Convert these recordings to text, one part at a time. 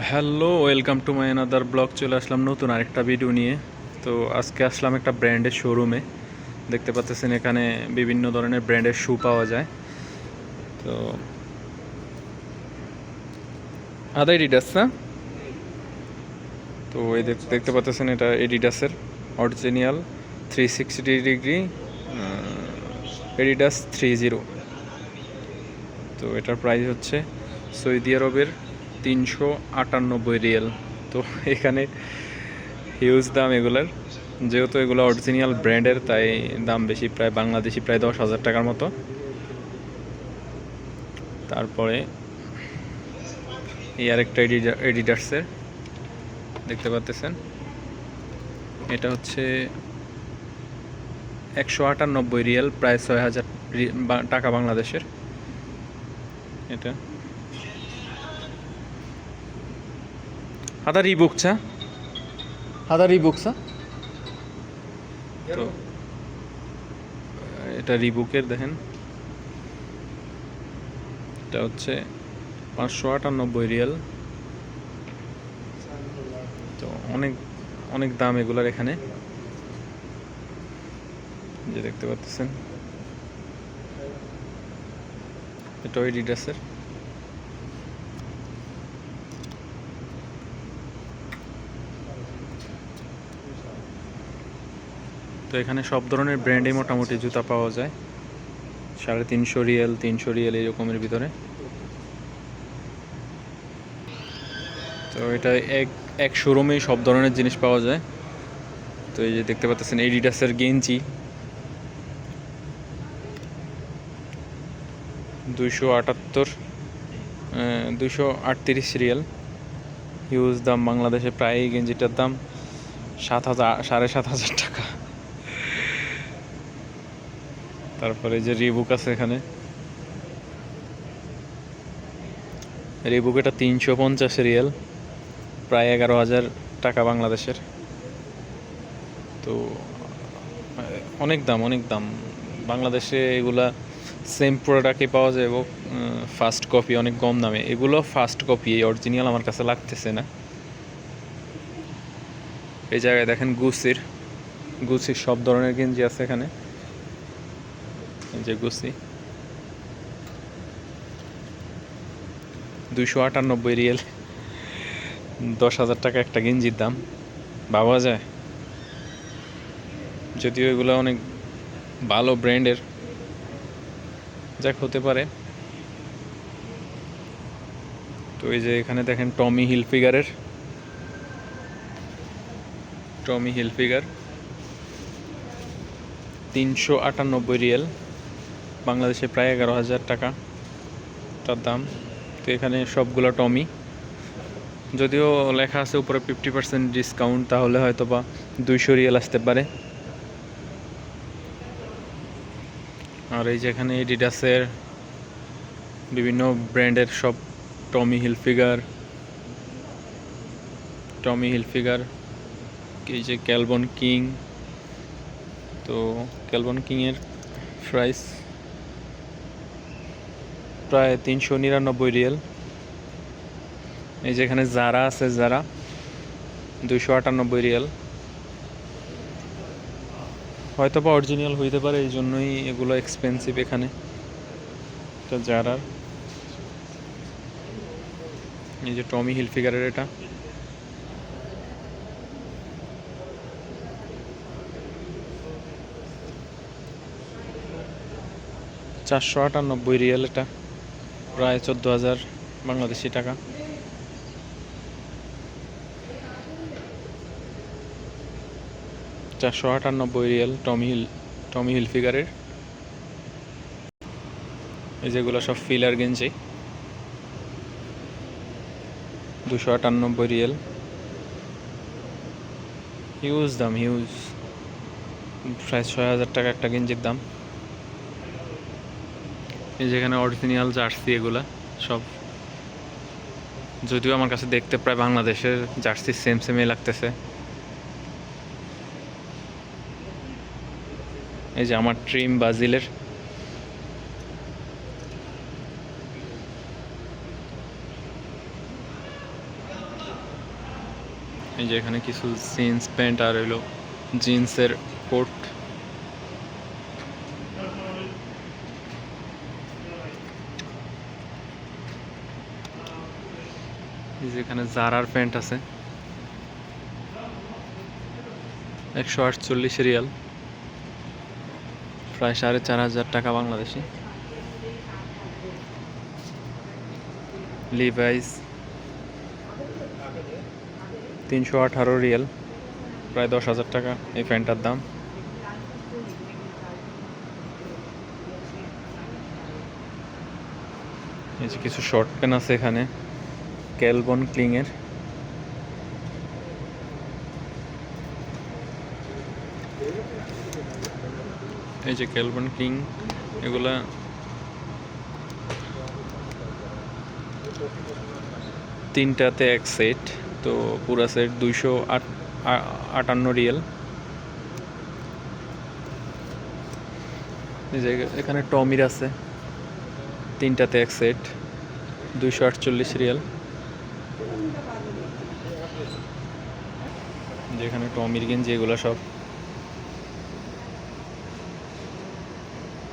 Hello, welcome to my another blog. চলে আসলাম নতুন আরেকটা ভিডিও নিয়ে। তো আজকে আসলাম একটা ব্র্যান্ডের শোরুমে। দেখতে পাচ্ছেন এখানে বিভিন্ন ধরনের ব্র্যান্ডের শু পাওয়া যায়। তো আদা এডিডাস না? তো এই দেখতে পাচ্ছেন এটা এডিডাসের অরিজিনাল 360 ডিগ্রি এডিডাস 30। তো এটার প্রাইস হচ্ছে সৌদি আরবের 398 রিয়াল। তো এখানে হিউজ দাম এগুলার। যেহেতু এগুলো অরিজিনাল ব্র্যান্ডের তাই দাম বেশি, প্রায় বাংলাদেশি প্রায় 10,000 টাকার মতো। তারপরে এই আরেকটা এডিডাসের দেখতে পাচ্ছেন, এটা হচ্ছে 198 রিয়াল, প্রায় 6,000 টাকা বাংলাদেশের। এটা হাদা রিবুকছা, হাদা রিবুকছা। তো এটা রিবুকের দেখেন, এটা হচ্ছে 598 রিয়াল। তো অনেক অনেক দাম এগুলার এখানে, যে দেখতে পাচ্ছেন এটা এডিডাসের। তো এখানে সব ধরনের ব্র্যান্ডে মোটামুটি জুতা পাওয়া যায়, 350 রিয়াল, 300 রিয়াল এরকমের ভিতরে। তো এটা এক এক শোরুমেই সব ধরনের জিনিস পাওয়া যায়। তো এই যে দেখতে পাচ্ছেন এডিডাসের গেঞ্জি 278, 238 রিয়াল। হিউজ দাম বাংলাদেশে, প্রায় এই গেঞ্জিটার দাম 7,000, 7,500 টাকা। তারপরে যে রিবুক আছে এখানে, রিবুক এটা 350 রিয়াল, প্রায় 11,000 টাকা বাংলাদেশের। তো অনেক দাম, অনেক দাম বাংলাদেশে। এগুলা সেম প্রোডাক্টই পাওয়া যায় এবং ফার্স্ট কপি অনেক কম দামে। এগুলো ফার্স্ট কপি, এই অরিজিনাল আমার কাছে লাগতেছে না। এই জায়গায় দেখেন গুচির সব ধরনের গেঞ্জি আছে এখানে। এই যে গুচি 298 রিয়াল, 10,000 টাকা একটা গেঞ্জির দাম, ভাবা যায়। যদিও এগুলো অনেক ভালো ব্র্যান্ডের, যাক হতে পারে। তো এই যে এখানে দেখেন টমি হিলফিগার 398 রিয়াল, বাংলাদেশে প্রায় 11,000 টাকা তার দাম। তো এখানে সবগুলো টমি, যদিও লেখা আছে উপরে 50% ডিসকাউন্ট, তাহলে হয়তো বা 200 রিয়াল আসতে পারে। আর এই যে এখানে এডিডাসের বিভিন্ন ব্র্যান্ডের সব টমি হিলফিগার, এই যে ক্যালবন কিং। তো ক্যালবন কিংয়ের প্রাইস প্রায় 399 রিয়াল। এই যে এখানে জারা আছে, জারা 298 রিয়াল, হয়তো বা অরিজিনাল হইতে পারে, এই জন্যই এগুলো এক্সপেন্সিভ এখানে। এটা জারার, এই যে টমি হিলফিগারের এটা 498 রিয়াল, এটা প্রায় 14,000 বাংলাদেশি টাকা। রিয়াল টমি হিলফিগারের। এই যেগুলো সব ফিলার গেঞ্জি 298 রিয়াল। হিউজ দাম, হিউজ, প্রায় 6,000 টাকা একটা গেঞ্জির দাম। এই যেখানে অরিজিনাল জার্সি, এগুলা সব, যদিও আমার কাছে দেখতে প্রায় বাংলাদেশের জার্সি সেমই লাগতেছে। এই যে আমার ট্রিম ব্রাজিলের, এই যে এখানে কিছু জিন্স প্যান্ট আর হইলো জিন্সের কোট। এই যে এখানে জারার প্যান্ট আছে 148 রিয়াল, প্রায় 4,500 টাকা বাংলাদেশি। লিভাইস 318 রিয়াল, প্রায় 10,000 টাকা এই প্যান্টটার দাম। এই যে কিছু শর্ট প্যান্ট আছে এখানে ক্যালভিন ক্লিনের। এই যে ক্যালভিন ক্লিন, এগুলা তিনটাতে এক সেট, তো পুরা সেট 258 রিয়াল। এই যে এখানে টমির আছে তিনটাতে এক সেট 248 রিয়াল। যেখানে টমির গেঞ্জি এগুলো সব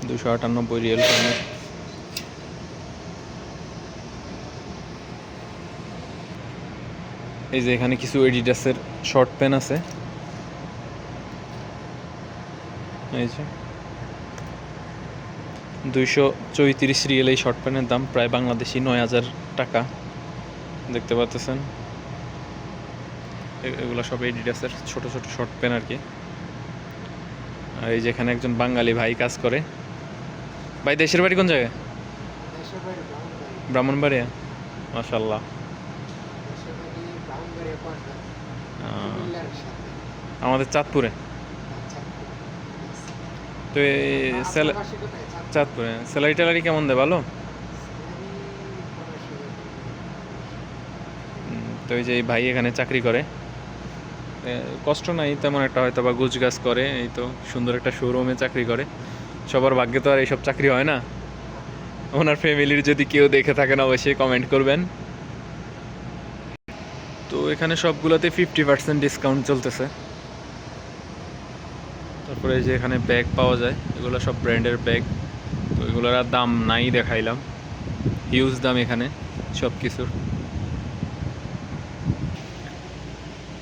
298 রিয়াল টমির। এই যে এখানে কিছু এডিডাসের শর্ট প্যান্ট আছে, এই যে 234 রিয়াল এই শর্ট প্যান্টের দাম, প্রায় বাংলাদেশি 9,000 টাকা। দেখতে পাচ্ছেন এগুলো সব এডিডাসের ছোট ছোট শর্ট প্যান্ট আর কি। আর এই যে এখানে একজন বাঙালি ভাই কাজ করে। ভাই দেশের বাড়ি কোন জায়গায়? ব্রাহ্মণবাড়িয়া, মাশাআল্লাহ। আমাদের চাঁদপুরে। তো চাঁদপুরে স্যালারি ট্যালারি কেমন দেয়? ভালো। তো এই যে এই ভাই এখানে চাকরি করে, কষ্ট নাই তেমন একটা, হয়তো বা গুজগাছ করে, এই তো সুন্দর একটা শোরুমে চাকরি করে। সবার ভাগ্যে তো আর এইসব চাকরি হয় না। ওনার ফ্যামিলির যদি কেউ দেখে থাকেন অবশ্যই কমেন্ট করবেন। তো এখানে সবগুলোতে 50% ডিসকাউন্ট চলতেছে। তারপরে এই যে এখানে ব্যাগ পাওয়া যায়, এগুলো সব ব্র্যান্ডের ব্যাগ। তো এগুলোর আর দাম নাই দেখাইলাম, হিউজ দাম এখানে সব কিছুর।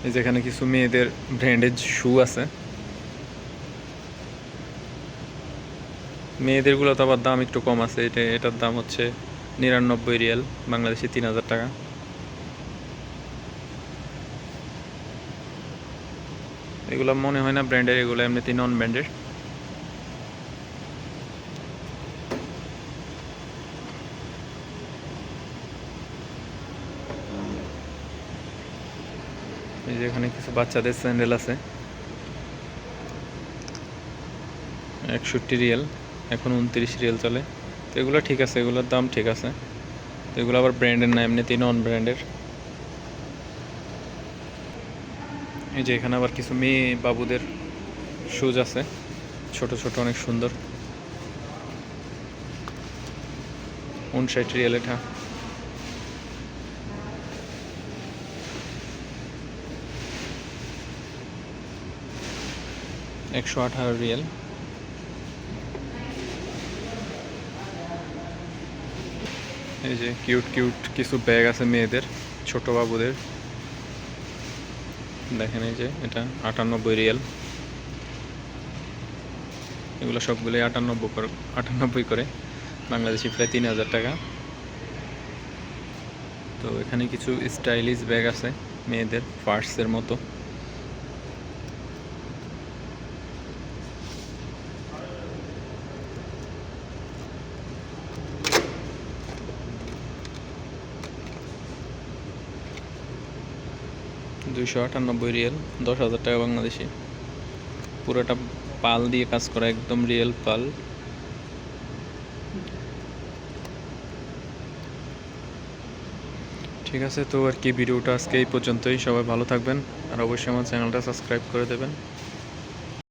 এই যে এখানে কিছু মেয়েদের ব্র্যান্ডের শু আছে, মেয়েদেরগুলো তো আবার দাম একটু কম আছে। এটার দাম হচ্ছে 99 রিয়াল, বাংলাদেশি 3,000 টাকা। এগুলো মনে হয় না ব্র্যান্ডের, এগুলো এমনিতেই নন ব্র্যান্ডের। এই যে এখানে কিছু বাচ্চাদের স্যান্ডেল আছে 61 রিয়াল, এখন 29 রিয়াল চলে। তো এগুলো ঠিক আছে, এগুলোর দাম ঠিক আছে। তো এগুলো আবার ব্র্যান্ডের না, এমনিতেই নন ব্র্যান্ডের। এই যে এখানে আবার কিছু মেয়ে বাবুদের শুজ আছে ছোট ছোট, অনেক সুন্দর। 59 রিয়াল এটা। $118 রিয়াল। এই যে কিউট কিউট কিছু ব্যাগ আছে মেয়েদের, ছোট বাবুদের। দেখেন এই যে এটা 98 রিয়াল। এগুলো সবগুলোই 98 করে, বাংলাদেশি প্রায় 3,000 টাকা। তো এখানে কিছু স্টাইলিশ ব্যাগ আছে মেয়েদের, পার্সের মতো। $298 রিয়াল, 10,000 টাকা বাংলাদেশি। পুরোটা পাল দিয়ে কাজ করা, একদম রিয়েল পাল। ঠিক আছে, তো আর কি ভিডিওটা আজকে এই পর্যন্তই। সবাই ভালো থাকবেন, আর অবশ্যই আমার চ্যানেলটা সাবস্ক্রাইব করে দেবেন।